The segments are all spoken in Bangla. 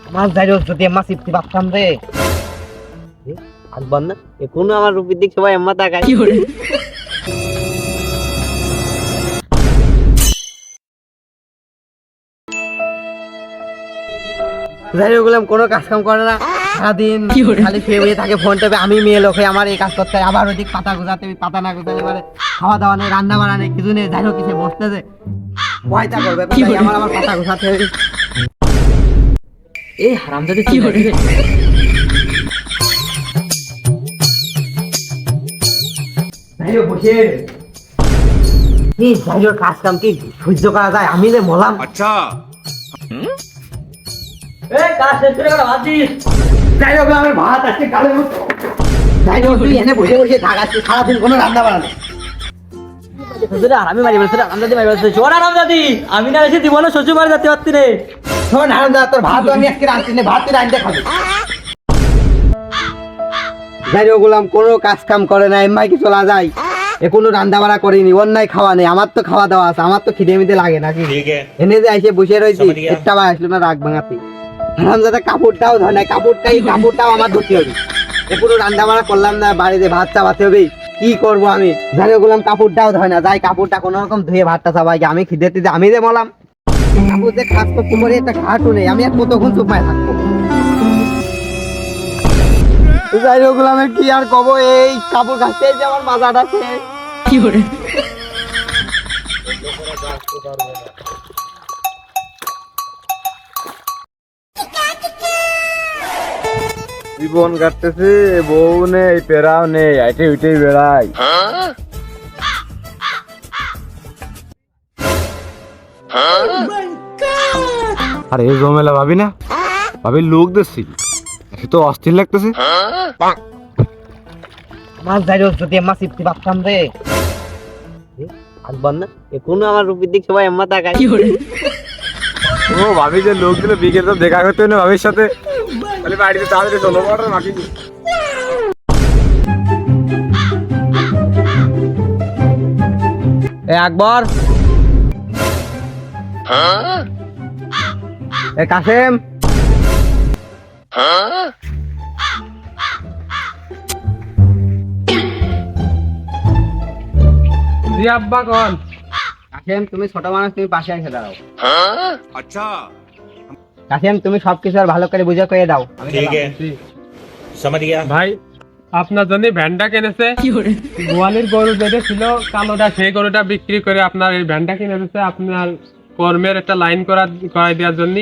মাছ যাইরো যদি আম্মা সিফতি বাপতাম রে আকবর না কোনো আমার রূপের দিক সবাই আম্মা তাকায় কি করে যাইরো গুলাম কোনো কাজ কাম করে না সারাদিন খালি শুয়ে বসে থাকে ফোন টেপে আমি মেয়ে লোক হয়ে আমার এই কাজ করতে হয় আবার ওইদিক পাতা গোছাতে পাতা না গোছাতে পারে খাওয়া দাওয়া নেই রান্না বান্না নেই কিছু নেই যাইরো কিসে বসতেছে ভয়টা করবে আমার আমার পাতা গোছাতে হবে এই হারামজাদে কি করে যাইরো বসে এই যাইরোর কাজ কাম কি সহ্য করা যায় আমি যে মলাম আচ্ছা এই কাজ শেষ করে ভাতিস যাইরো আমার ভাত আছে কালে যাইরো তুই এনে বসে বসে থাকাচ্ছি সারাদিন কোনো রান্না বান্না নেই আমি মারি বলছি রামদাদি মারি বলছি শোন রামদাদি আমি না এসে দিব না শ্বশুর বাড়ি যেতে পারতি রে শোন রামদাদি তোর ভাত আমি আজকে রাঁধছি না ভাত তুই রাঁধতে খাবি যাইরো গুলাম কোনো কাজ কাম করে না এমআই কি চলা যায় এ কোনো রান্না বাড়া করিনি অন্যায় খাওয়া নেই আমার তো খাওয়া দাওয়া আছে আমার তো খিদে মিদে লাগে নাকি এনে যে এসে বসে রয়েছি একটা বার আসলো না রাগ ভাঙাতে হারামজাদা কাপড়টাও ধয় না কাপড়টাও আমার ধরতে হবে এ পুরো রান্না বাড়া করলাম না বাড়িতে ভাত চাপাতে হবে কি করবো আমি যাই বললাম কাপড়টাও ধয় না যাই কাপড়টা কোনো রকম ধুয়ে ভাতটা চাপাই আমি খিদে দিতে আমি যে মলাম কাপড় যে খাস করতে পারি একটা ঘাটও নেই আমি আর কতক্ষণ চুপমায় থাকবো যাই হোক আমি কি আর কব এই কাপড় কাচতে যে আমার মাজাটা কি করে জীবন কাটতেছে বউ নেই পেরাও নেই আইটে উইটেই বেড়াই আরে এই জমেলা ভাবি না ভাবি লোক দেখছি তো অস্থির লাগতেছে মাছ যাইরো যদি আম্মা সিফতি বাপতাম রে আকবর না কোনো আমার রূপের দিক সবাই আম্মা তাকায় কি করে ও ভাবি যে লোকগুলো বিকেল তো দেখা করতে না ভাবির সাথে তাহলে বাড়িতে তাড়াতাড়ি চলো বড় নাকি এ আকবর এ কাসেম জি আব্বা কোন কাসেম তুমি ছোট মানুষ তুমি পাশে এসে দাঁড়াও আচ্ছা কাসেম তুমি সবকিছু আর ভালো করে বুঝে কয়ে দাও ঠিক আছে समझ गया ভাই আপনার জন্য ভ্যানটা কিনেছে গোয়ালির গরু যেটা ছিল কালোটা সেই গরুটা বিক্রি করে আপনার এই ভ্যানটা কিনে দিয়েছে আপনার কর্মের একটা লাইন করাই দেওয়ার জন্য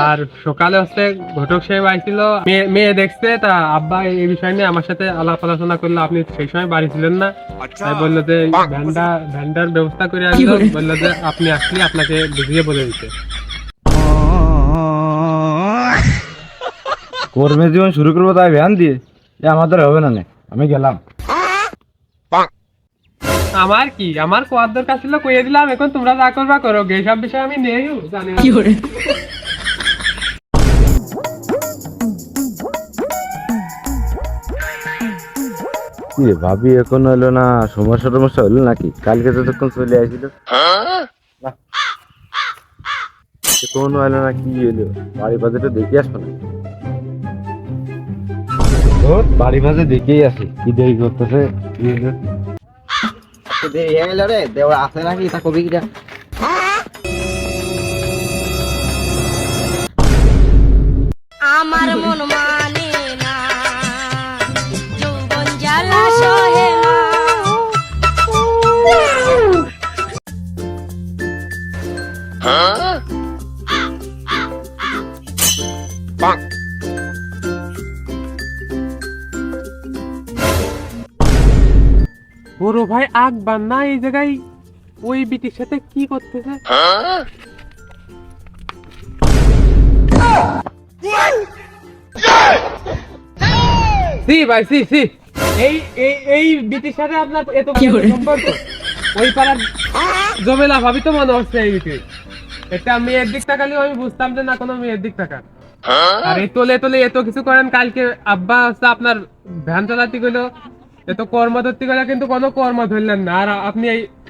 আর সকালে হচ্ছে ঘটক সাহেব আইছিল মেয়ে দেখছে তা আব্বা এই বিষয় নিয়ে আমার সাথে আলাপ আলোচনা করলো আপনি সেই সময় বাড়ি ছিলেন না তাই বললো যে ভ্যানটার ব্যবস্থা করে আসলো বললো যে আপনি আসলে আপনাকে বুঝিয়ে বলে দিতে কর্মে জীবন শুরু করবো তাই ভ্যান দিয়ে আমাদের হবে না আমি গেলাম আমার কি আমার কোয়ার দরকার ছিল কইয়ে দিলাম এখন তোমরা যা করবা করো এইসব বিষয় আমি নেই জানি কি করে কি ভাবি এখন হলো না সমস্যা হলো নাকি কালকে যতক্ষণ চলে আসছিল কোন হলো না কি হলো বাড়ি বাজারটা দেখে আসবো না বাড়ি বাজে দেখেই আসি কি দেরি করতেছে দেরি হয়ে গেল রে দেওয়া আছে নাকি তা কবি কিটা আমার মন মানে না যৌবন জ্বালা সহে না বড় ভাই আকবর না এই জায়গায় ওই বিটির সাথে কি করতেছে সি ভাই সি এই এই এই বিটির সাথে আপনার এত সম্পর্ক ওই পাড়ার জমেলা ভাবি তো মনে হচ্ছে এই বিটি এটা মেয়ের দিক তাকালে আমি বুঝতাম যে না কোনো মেয়ের দিক তাকান আর এই তোলে এত কিছু করেন কালকে আব্বা হচ্ছে আপনার ভ্যান চালাতে গেলো এত কর্ম ধরতে গেলে কিন্তু কোনো কর্ম ধরলেন না আর আপনি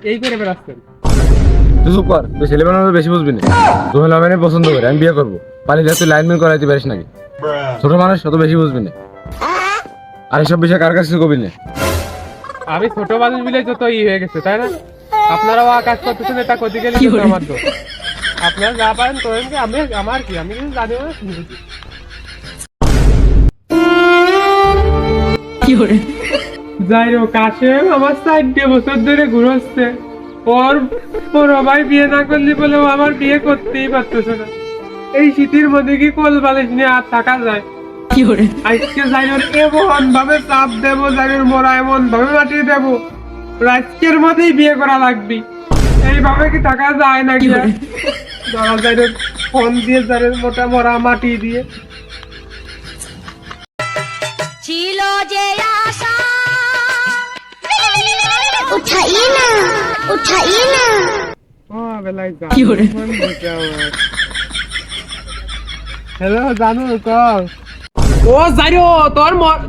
এই করে বেড়াচ্ছেন তুই চুপ কর তুই ছেলে বেশি বুঝবি না তুমি পছন্দ করে আমি বিয়ে করবো পালি তুই লাইনম্যান করাইতে পারিস নাকি? ছোট মানুষ অত বেশি বুঝবি না, আর এসব বিষয়ে কার কাছে কবি না। আমি ছোট মানুষ মিলে যত হয়ে গেছে তাই না, আপনারাও কাজ করতেছেন, এটা করতে গেলে কিন্তু আমার দোষ। আপনারা যা পারেন করেন, কি আমি আমার কি, আমি কিছু জানি না। যাই হোক, কাশেম আমার 4 বছর ধরে ঘুরছে, ওর বড় ভাই বিয়ে না করলে বলেও আমার বিয়ে করতেই পারতেছে না। এই শীতের মধ্যে কি কোল বালিশ নিয়ে আর থাকা যায়? আজকে জাইনোর এমন ভাবে চাপ দেবো, জাইনোর মোরা এমন ভাবে মাটিয়ে দেবো, আজকের মধ্যেই বিয়ে করা লাগবে। এইভাবে কি থাকা যায় নাকি? ধরা জাইনোর ফোন দিয়ে জাইনোর মোটা মোরা মাটি দিয়ে ছিল যে আশা उठाइए ना उठाइए ना বেলায় হ্যালো জানু কর। ও জানো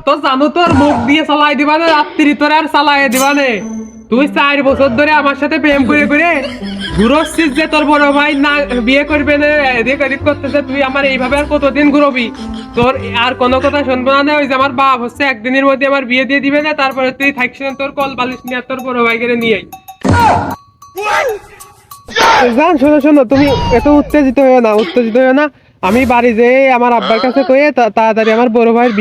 তোর জানো তোর মুখ দিয়ে চালাই দিবা না, রাত্রি তোর আর চালাই দিবা নে। তুই 4 বছর ধরে আমার সাথে প্রেম করে করে ঘুরছিস যে তোর বড় ভাই না বিয়ে করবে না, এদিক এদিক করতেছে। তুই আমার এইভাবে আর কতদিন ঘুরবি? তোর আর কোনো কথা শুনবো না। ওই যে আমার বাপ হচ্ছে একদিনের মধ্যে আমার বিয়ে দিয়ে দিবে না, তারপরে তুই থাকছিস তোর কল বালিশ নিয়ে তোর বড় ভাই করে নিয়ে জান। শোনো শোনো, তুমি এত উত্তেজিত হয়ে না। আমি বাড়ি যেয়ে আমার আব্বার কাছে কয়ে তাড়াতাড়ি আমার বড় ভাইয়ের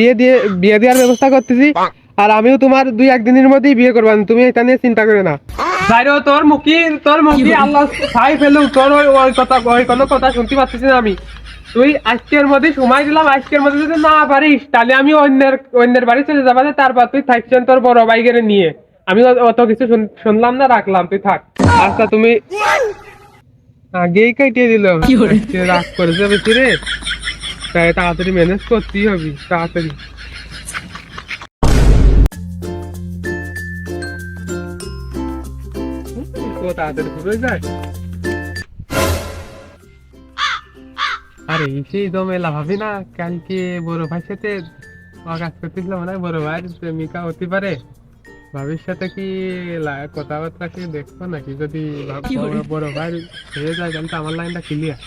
বিয়ে দেওয়ার ব্যবস্থা করতেছি। আর আমিও তোমার 2-1 দিনের মধ্যেই বিয়ে করবো, তুমি এটা নিয়ে চিন্তা করে না। যাইরো তোর মুখি আল্লাহ ছাই ফেলুক, তোর ওই কোনো কথা শুনতে পাচ্ছিস না আমি। তুই আজকের মধ্যে সময় দিলাম, আজকের মধ্যে যদি না পারিস তাহলে আমি অন্যের বাড়ি চলে যাবো, তারপর তুই থাকছেন তোর বড় ভাই করে নিয়ে। আমি অত কিছু শুনলাম না, রাখলাম, তুই থাক। আচ্ছা তুমি আগেই কাটিয়ে দিল, রাগ করেছে বেশি রে, তাই তাড়াতাড়ি ম্যানেজ করতেই হবে, তাড়াতাড়ি। তাড়াতাড়ি ঘুরে যায়। আরে সেই জমেলা ভাবি না, কালকে বড় ভাইয়ের সাথে কাজ করতেছিলাম, মনে হয় বড় ভাইয়ের প্রেমিকা হতে পারে। ভাবির সাথে কি কথাবার্তা কি দেখছো নাকি? যদি বড় ভাই হয়ে যায় তাহলে তো আমার লাইনটা ক্লিয়ার।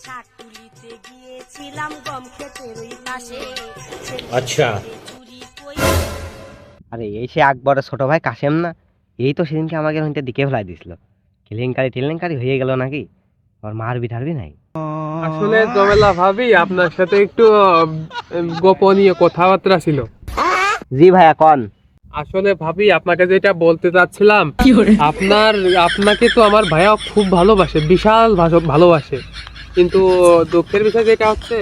ছাটুলিতে গিয়েছিলাম গম ক্ষেতের ওই পাশে। আচ্ছা, আরে এই সে আকবরের ছোট ভাই কাশেম না? এই তো সেদিনকে আমাকে হইতে দিকে ফেলাই দিছিল। কেলেঙ্কারি হয়ে গেল নাকি? আর মারবি ঠারবি নাই? আসলে জমেলা ভাবি, আপনার সাথে একটু গোপনীয় কথাবার্তা ছিল। জি ভাইয়া কন। আসলে ভাবি, আপনাকে যেটা বলতে চাচ্ছিলাম, আপনাকে তো আমার ভাইয়া খুব ভালোবাসে, বিশাল ভালোবাসে। কিন্তু দুঃখের বিষয় যেটা হচ্ছে,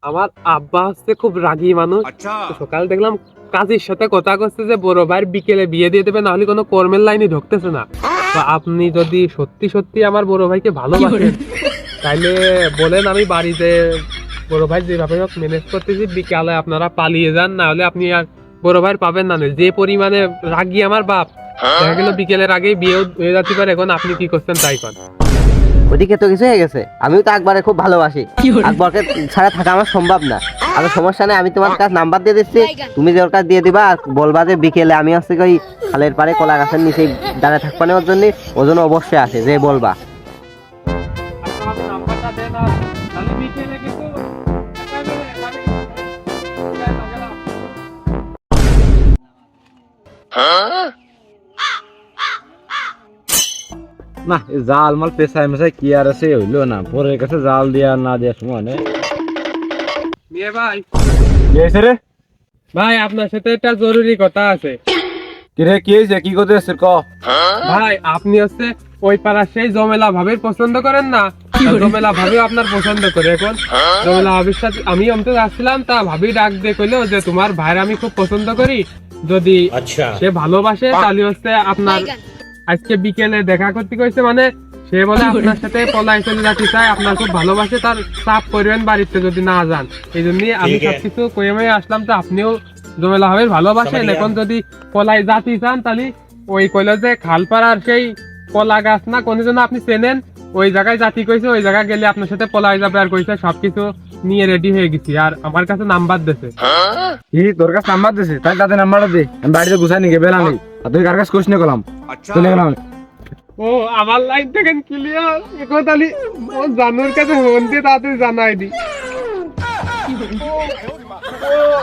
আমার আব্বা হচ্ছে খুব রাগী মানুষ। তো সকাল দেখলাম কাজের সাথে কথা করছে যে বড় ভাইয়ের বিকেলে বিয়ে দিয়ে দেবে, না হলে কোনো কর্মের লাইনে ঢুকতেছে না। তো আপনি যদি সত্যি সত্যি আমার বড় ভাইকে ভালোবাসেন তাইলে বলেন, আমি বাড়িতে বড় ভাই যেভাবে হোক ম্যানেজ করতেছি, বিকালে আপনারা পালিয়ে যান, না হলে আপনি আর বড় ভাইয়ের পাবেন না। যে পরিমাণে রাগী আমার বাপ, দেখা গেল বিকেলের আগেই বিয়ে হয়ে যেতে পারে। এখন আপনি কি করছেন তাই কর। ওদিকে তো কিছু হয়ে গেছে, আমিও তো আকবরে খুব ভালোবাসি। আকবরকে ছাড়া থাকা আমার সম্ভব না। আর সমস্যা নেই, আমি তোমার কাছে নাম্বার দিয়ে দিচ্ছি, তুমি যে ওর কাছে দিয়ে দিবা। আর বলবা যে বিকেলে আমি হচ্ছে ওই খালের পাড়ে কলা গাছের নিচে দাঁড়িয়ে থাকবা না, ওর জন্য অবশ্যই আসে যে বলবা। না জাল মাল পেশায় মেশায় কি আর আছে, হইলো না পরের কাছে জাল দিয়া না দেওয়ার সময় নেই। ভাই কি হয়েছে রে? ভাই আপনার সাথে একটা জরুরি কথা আছে। কি রে, কি হয়েছে? কি করতে এসছিস ক? ভাই আপনি হচ্ছে ওই পাড়ার সেই জমেলা ভাবির পছন্দ করেন না? জমেলা ভাবি আপনার পছন্দ করে। এখন জমেলা ভাবির সাথে আমি অন্তত আসছিলাম, তা ভাবি ডাক দিয়ে কইলো যে তোমার ভাইয়ের আমি খুব পছন্দ করি, যদি আচ্ছা সে ভালোবাসে তাহলে হচ্ছে আপনার আজকে বিকেলে দেখা করতে কইছে। মানে সে বলে আপনার সাথে পলাই চলে যেতে চায়, আপনার খুব ভালোবাসে, তার চাপ করবেন বাড়িতে যদি না যান। এই জন্যই আমি সবকিছু কয়ে মেয়ে আসলাম। তো আপনিও জমেলা ভাবির ভালোবাসেন, এখন যদি পলাই যাতে চান তাহলে ওই কইলো যে খালপাড়ার সেই কলা গাছ না কোন জন্য আপনি চেনেন, ওই জায়গায় জাতি কইছে, ওই জায়গায় গেলে আপনার সাথে পলাই যাবে। আর কইছে সবকিছু নিয়ে রেডি হয়ে গেছি, আর আমার কাছে নাম্বার দিয়েছে। কি তোর কাছে নাম্বার দিছে? তাই তাদের নাম্বারটা দে, আমি বাড়িতে গুছাই নিয়ে বেলা নেই। আর তুই কার কাছে কোশ নিয়ে গেলাম, চলে গেলাম। ও আমার লাইন থেকে ক্লিয়ার এখন তাহলে ও জানুর কাছে ফোন দিয়ে তাড়াতাড়ি জানাই দি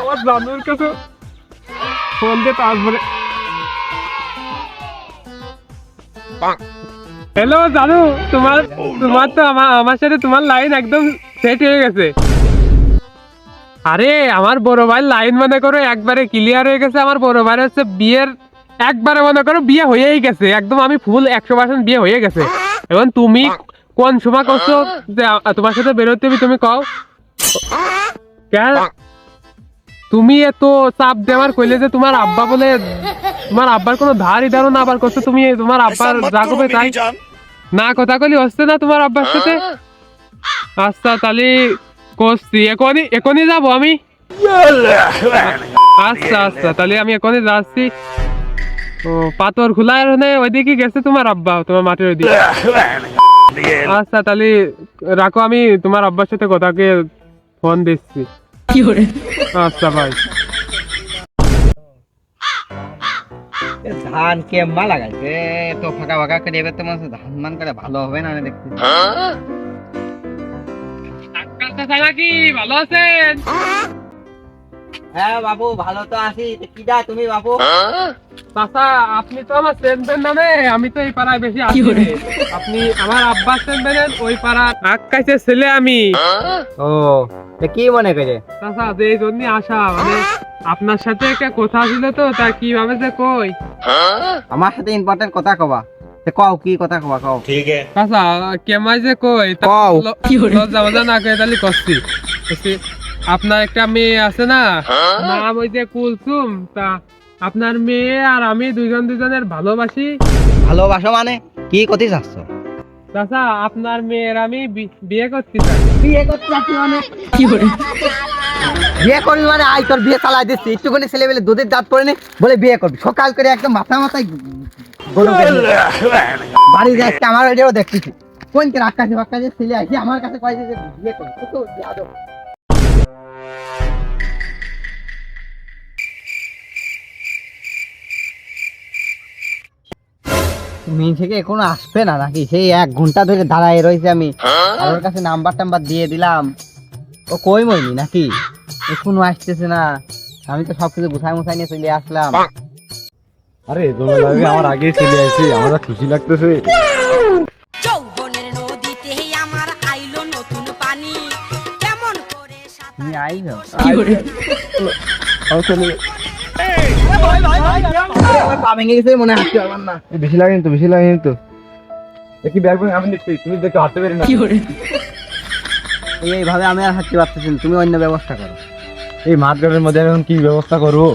ও জানুর কাছে ফোন দিয়ে তারপরে হ্যালো জানু তোমার তোমার তো আমার সাথে তোমার লাইন একদম সেট হয়ে গেছে। আরে আমার বড় ভাই লাইন মনে করো একবারে ক্লিয়ার হয়ে গেছে। আমার বড় ভাই হচ্ছে বিয়ের একবারে মনে করো বিয়ে হয়েই গেছে একদম আমি ফুল 100% বিয়ে হয়ে গেছে। এখন তুমি কোন সময় করছো যে তোমার সাথে বেরোতে হবে তুমি কও কেন তুমি এত চাপ দেওয়ার কইলে যে তোমার আব্বা বলে তোমার আব্বার কোনো ধারই ধারো না আবার করছো তুমি তোমার আব্বার যা করবে তাই না কথা কলি হচ্ছে না তোমার আব্বার সাথে। আচ্ছা তাহলে করছি এখনই যাবো আমি। আচ্ছা আচ্ছা তাহলে আমি এখনই যাচ্ছি। ও পাথর খোলার ওইদিকে গেছে তোমার আব্বা তোমার মাঠের ওইদিকে। আচ্ছা তাহলে রাখো আমি তোমার আব্বার সাথে কথাকে ফোন দিচ্ছি। আচ্ছা ভাই ধান কেমা লাগাইছে তো ফাঁকা ফাঁকা করে এবার তো মনে হচ্ছে ধান মান করে ভালো হবে না দেখতে। নাকি ভালো আছেন? হ্যাঁ বাবু ভালো তো আছি। কি দা তুমি বাবু? চাচা আপনি তো আমার চেনবেন না রে আমি তো এই পাড়ায় বেশি আছি রে। আপনি আমার আব্বা চেনবেন ওই পাড়া আক্কাইছে ছেলে আমি। ও কি মনে করে? চাচা যে এই জন্য আসা মানে আপনার সাথে একটা কথা ছিল তো তা কিভাবে যে কই আমার সাথে ইম্পর্টেন্ট কথা কবা কও কি কথা কবা কও। চাচা কেমাই যে কই কও। লজ্জা মজা না করে তাহলে কষ্টি আপনার একটা মেয়ে আছে না নাম ওই যে কুলসুম তা আপনার মেয়ে আর আমি দুজনের ভালোবাসি। ভালোবাসো মানে কি করতে চাচ্ছ? চাচা আপনার মেয়ের আমি বিয়ে করতে চাই। বিয়ে করতে চাচ্ছি মানে বিয়ে করবি মানে আই তোর বিয়ে চালাই দিচ্ছি। একটুখানি ছেলে বেলে দুধের দাঁত পড়ে নে বলে বিয়ে করবি সকাল করে একদম মাথায় গরু বাড়ি যাচ্ছে আমার ওইটাও দেখতেছি কোন দিন আকাশে বাক্কাশে ছেলে আসি আমার কাছে কয়েছে যে বিয়ে করবি তো আদব। মিন থেকে এখনো আসবে না নাকি? সেই 1 ঘন্টা ধরে দাঁড়ায় রয়েছে আমি আর ওর কাছে নাম্বার টাম্বার দিয়ে দিলাম ও কই মইনি নাকি এখনো আসতেছে না। আমি তো সবকিছু গুছাই মুছাই নিয়ে চলে আসলাম। আরে তোমার লাগে আমার আগে চলে আসি আমার খুশি লাগতেছে। যৌবনের নদীতে আমার আইলো নতুন পানি কেমন করে তুমি আইছো পা ভেঙে গেছে মনে হচ্ছে আমার না। বেশি লাগে তো বেশি লাগে তো কি ব্যাগ আমি দেখছি তুমি দেখতে হাঁটতে পারি না। এইভাবে আমি আর হাঁটতে পারতেছি না তুমি অন্য ব্যবস্থা করো। এই মাঠঘাটের মধ্যে আমি এখন কি ব্যবস্থা করবো?